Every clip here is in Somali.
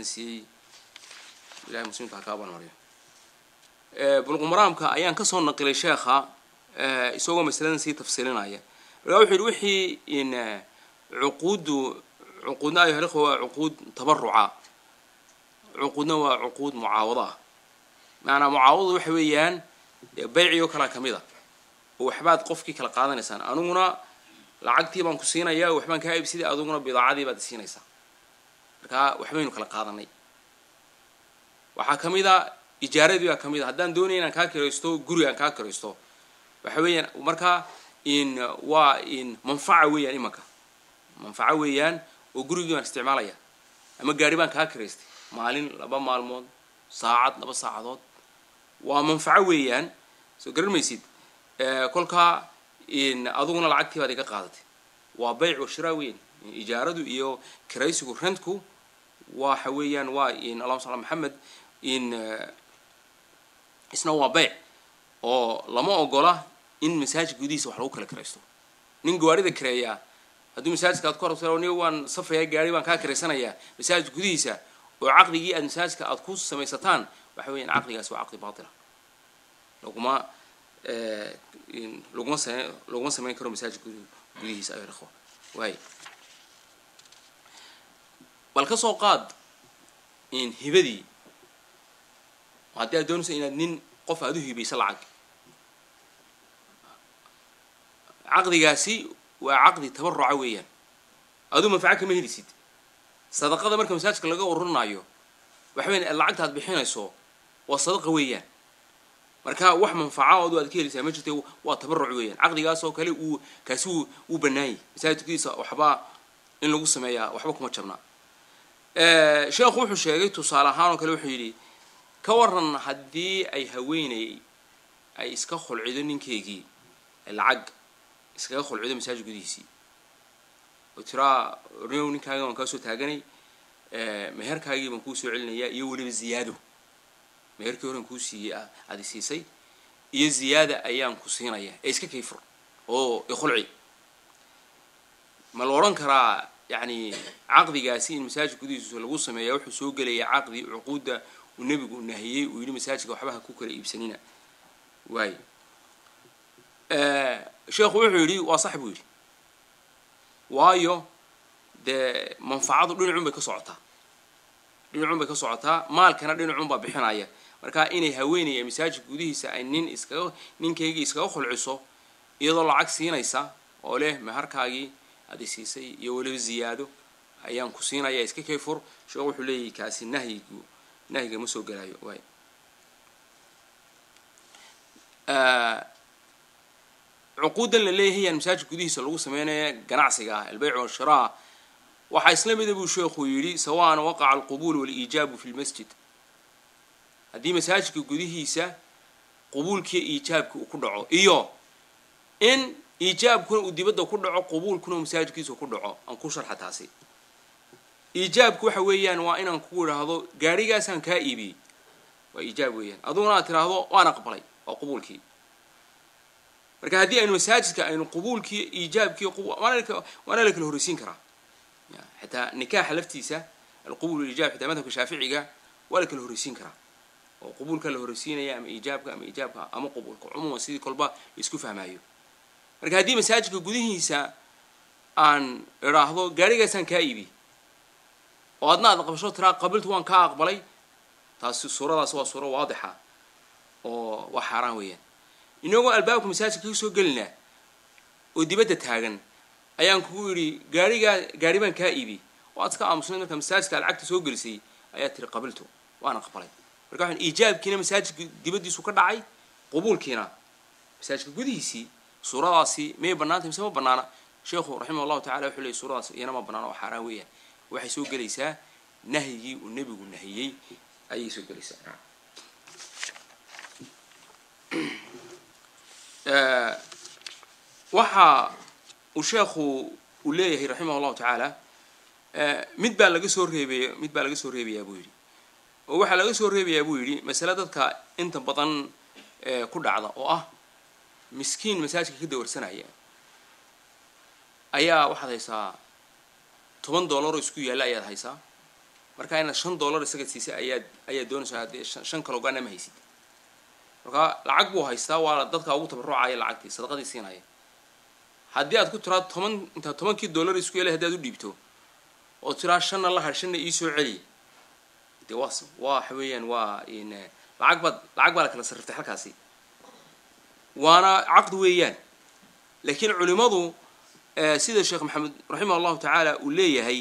نسي لا مسلم تحكابان مريم بلغ مرامك أيان كسر نقل الشيخة يسوق مثلا نسي تفسيرنا هي وحي إن عقودنا أيها الأخوة عقود تبرعات عقودنا وعقود معاوضة معنى معاوضة وحويان بيعي وكلا كميدا وحبات قفكي كلا قادة نسان أنونا لعقتي بان كسينا يا وحبان كايب سيدي أدونا بضاعدي بعد سينا يسا وحبين كلا قادة waxaa kamida ijaaradii kamida hadaan doonay inaan ka kireysto guriga ka kireysto waxa weeyaan marka in manfaca weeyaan imaka manfaca weeyaan oo guriga aan isticmaalaya ama gaari baan ka kireystay maalin laba maalmood saacad laba saacadood waa manfaca weeyaan soo garmaysid kolka in aduguna lacagtii baad iga qaadatay waa bayc oo shiraa weeyaan ijaaradu iyo kireysigu rentku waxa weeyaan waa in Allahumma salli Muhammad in isna waa bayc oo lama ogola in masaajid gudihiisa wax lagu kala kireysto nin gaarida kireeya haduu masaajidka aad ku rabto inuu waan safraya gaari baan ka kireysanaya masaajid gudihiisa oo aqdigii aad masaajidka aad ku samaysataan waxa weeyaan aqdigaas waa aqdi baatila laguma sameyn karo masaajid gudihiisa ay raxo way bal ka soo qaad in hibadii hadii aad doonayso inaad nin qof aad u hibayso lacag aqdigaasi waa aqdi tabarruca weeyaan adu manfaca kama helisid sadaqada marka masaajidka laga ururinayo waxa weeyaan lacagta aad bixinayso waa sadaqa weeyaan marka wax manfaca oo aad ka helaysaa ma jirto waa tabarruc weeyaan aqdigaas oo kale kaasi uu banaayay masaajidkiisa waxba in lagu sameeyaa waxba kuma jabna sheekhu wuxuu sheegay tusaale ahaan oo kale wuxuu yiri ka waran hadii ay haweenay ay iska khulcido ninkeegii lacag iska khulcido masaajid gudihiisa oo tira reew ninkaaga waan ka soo taaganay meherkaagii baan ku soo celinaya iyo waliba ziyaado meherkii horan ku siiyay aad siisay iyo ziyaada ayaan ku siinaya iska kayfur oo khulci ma la oran karaa يعني عقد جاسين مساجد كديس لو سميا وحو سو غليا عقد عقوده والنبي نهيي ويلي مساجد وحبها ku kala iibsanina way sheekhu wuxuu yiri waa saxbu yiri waayo de manfaacadu dhinacun bay ka socotaa maalkana dhinacun baa bixinaya marka inay haweenay masaajid gudihiisa ay ninkeyga iska khulciso iyadoo lacag siinaysa oo leh maharkaagi هذه سيسي يولي زيادة أيام كسينا يا إسكي كيفور شو حلي كاسي نهي مسوق جاي واي عقودا اللي هي المساجد كديس اللي هو سمينا جناعسجة البيع والشراء وحيسلم إذا بيشوف ويري سواء وقع القبول والإيجاب في المسجد هذه مساجد كديس قبول كي إيجاب كودعو إن إيجاب كون وديبده كودعو قبول كون مساجد كيسو كودعو أن كوشر حتاسي إيجاب كو حويان وإن أن كور هذا جاريجا سان كائبي وإيجاب ويان أظن ترى هذا وأنا قبلي أو قبول كي مركز هذه إنه مساجد كأنه قبول كي إيجاب كي قبول وأنا لك الهرسين كرا يعني حتى نكاح لفتيسة القبول والإيجاب حتى مثلا كشافعي ولك الهرسين كرا وقبول كالهرسين يا أم إيجاب أم قبول عموما سيدي كلبا يسكفها معي marka hadii masaajidka gudihiisa aan raahdo gaarigaasaan ka iibi oo adna aad qabasho tira qabiltu waan ka aqbalay taas suuradaas waa suuro waadixa oo wax xaraan weeyaan inagoo albaabka masaajidka ku soo galina oo dibadda taagan ayaan ku yiri gaari baan ka iibi oo aad ka aamusnay marka masaajidka lacagta soo galisay ayaa tiri qabiltu waan aqbalay marka waxaan iijaabkiina masaajidka dibadiisu ka dhacay qabuulkiina masaajidka gudihiisa سورة راسي ما بنانته مسمى بنانا شيخه رحمه الله تعالى وحلي سورة راسي أنا ما بنانا وحراوية واحد سوق جلسة نهي والنبي والنهي أي سوق جلسة وحى وشيخه وليه رحمه الله تعالى مد بالغ سور ربي يا أبويري ووحى لغ سور ربي يا أبويري مسألتك أنت بطن كل عضا مسكين مساجد كده ورسنايا أيا واحد هيسا $10 isku yaala ayaad haysaa marka ina $5 isaga siisay ayaa doonaysaa 5 kilogram ma haysid marka lacag buu haystaa waa dadka ugu tabarucaya lacagtii sadaqadii siinaya haddii aad ku tiraad 10 dollar isku yeelay hadii aad u dhiibto oo tiraa 5 la harshana ii soo celi de waa xawayaan waa in lacag baa kala sarriftay halkaasi waana aqd weeyaan laakiin culimadu sida sheekh maxamed rahimahullah ta'ala uu leeyahay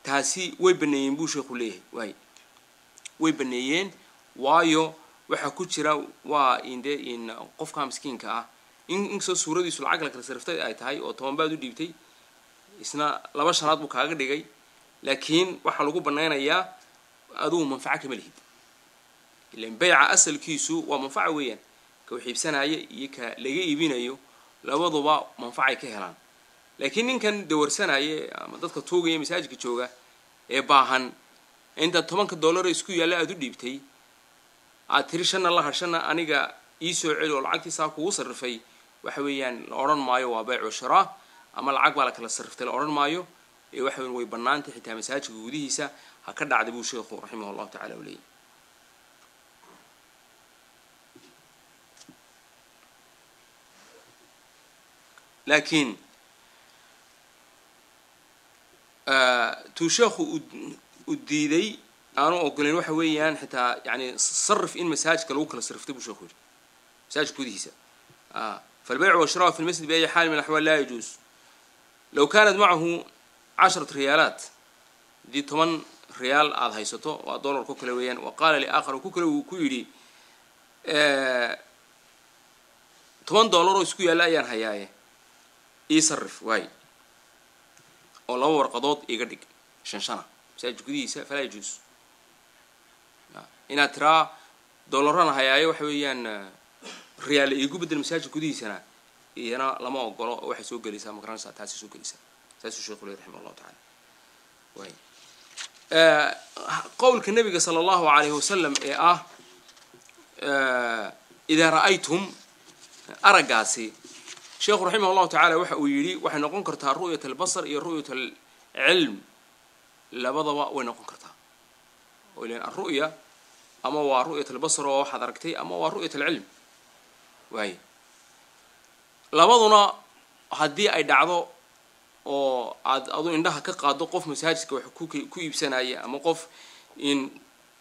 taasi way baneeyeen buu sheekhu leeyahay way baneeyeen waayo waxa ku jira waa in qofka miskiinka ah in soo suuradiisu lacag la kala sarriftay ay tahay oo 10 baad u dhiibtay isna 2 shanaad buu kaaga dhigay laakiin waxa lagu baneynayaa aduu manfaca kama lihid ilaan bay'a asalkiisu waa manfaca weeyaan ka xiibsanaya iyo ka laga iibinayo labaduba manfaca ka helaan laakiin ninkan dawarsanaya ama dadka toogaya masaajidka jooga ee baahan inta $10 isku yaala aad u dhiibtay aad tiri 5 la harshana aniga ii soo celi oo lacagtiisa kugu sarrifay waxa weeyaan la oran maayo waa bay'u shiraa ama lacag baa la kala sarriftay la oran maayo ee waxa way banaantay xitaa masaajidka gudihiisa ha ka dhacday buu sheekhu rahimahullah ta'ala leeyahay laakiin tu sheekhu u diiday aanu ogoleen waxa weeyaan xitaa yani sarrif in masaajidka lagu kala sarriftay buu sheekhu masaajidka gudihiisa فالبيع والشراء في المسجد بأي حال من الأحوال لا يجوز لو كانت معه 10 ريالات دي 8 ريال عاد هيسته ودولار كوكلويان وقال لآخر كوكلو كيري $8 isku yaala ayaan hayaay isarrif way oo laba warqadood iga dhig shan masaajid gudihiisa fala yajuz ina tira $1 hayaay waxa weeyaan riyaal igu bedel masaajid gudihiisana iyana lama ogolo waxa soo galeysa maqranaysa taasi soo galeysa taasi sheekhu rahimahullah ta'ala way qowlka nabiga sallallahu alayhi wasallam إذا رأيتم أرجاسي شيخ رحمه الله تعالى ويري وحنا قنكرتها رؤية البصر إلى رؤية العلم لا بضوا ونقنكرتها ولين الرؤية أما هو رؤية البصر وواحد دركتي أما هو رؤية العلم وهي لا بضنا هدي أي دعوة أو أظن إنها كقاعدة قف مساجد كوي بسناية أما قف إن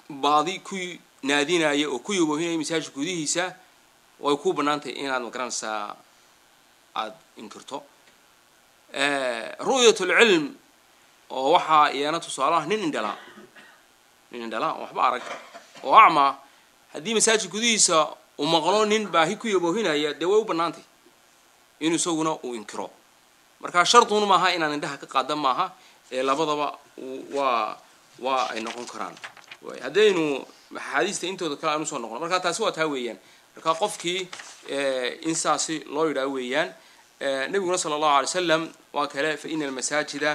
بعضي كوي نادينا أو كوي وهنا مساجد كوديه سا ويكون بنانته إن هذا مكان سا عاد إنكرته رؤية العلم ووحى يانته صلاة نندلا وحبارك وأعمى هذه مساجد كوديه سا ومغلون باهي كوي وهنا يدوي بنانته إنه سوونا وإنكره marka shartuna ma aha inaan indhaha ka qaadan maaha labadaba waa ay noqon karaan way hadaynu xadiista intooda kala aanu soo noqon marka taasi waa taa weeyaan marka qofkii insaasi loo yiraahdo weeyaan nabiguna sallallahu alayhi wasallam waa kale fa inal masajida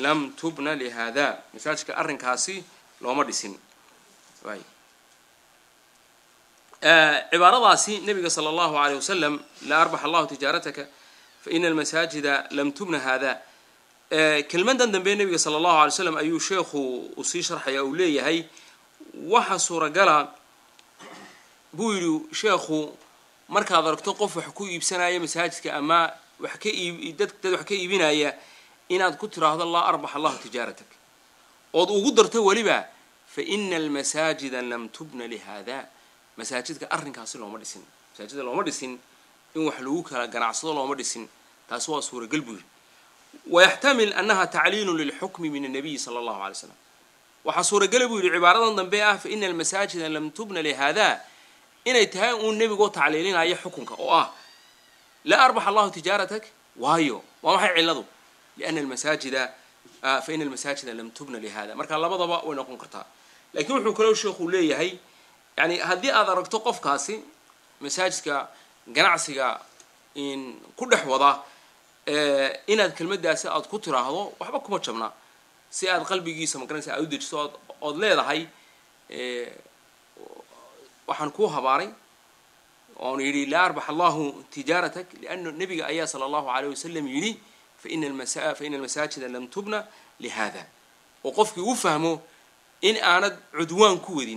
lam tubna li hada masaajidka arrinkaasi looma dhisin way cibaaradaasi nabiga sallallahu alayhi wasallam la arbaha allah tijarataka فإن المساجد لم تبنى هذا كلمة دم بين النبي صلى الله عليه وسلم أيو شيخ وصي شرح يا أوليه هي وحصور جلا بيقولوا شيخ مركز دركت قف وحكي بسنة أي مساجد كأما وحكي وحكي بناية إن كتر هذا الله أربح الله تجارتك وقدرته ولبا فإن المساجد لم تبنى لهذا مساجد كأرن كاسل ومدرسين مساجد ومدرسين إن وحلوك جناعصة الله مدرسين تسوى صورة قلبه ويحتمل أنها تعليل للحكم من النبي صلى الله عليه وسلم وحصور قلبه لعبارة ضمبيئة فإن المساجد لم تبنى لهذا إن يتهاء النبي قو تعليلين أي حكمك لا أربح الله تجارتك وهايو وما حيعلضه لأن المساجد فإن المساجد لم تبنى لهذا مركا الله بضبا ونقوم كرتها لكن وحو كلو الشيخ ليه هي يعني هذه أذرك توقف كاسي مساجدك ganacsiga in ku dhex wada inaad kelmadaasi aad ku tiraahdo waxba kuma jabna si aad qalbigiisa magaranaysa aad u dejiso oo leedahay waxaan ku habaaray oo yiri la arbax allah tijaratak lianna nabiga ayaa sallallahu alayhi wasallam yiri fa in al masajid lam tubna lihada oo qofkii uu fahmo in aanad cudwaan ku wadin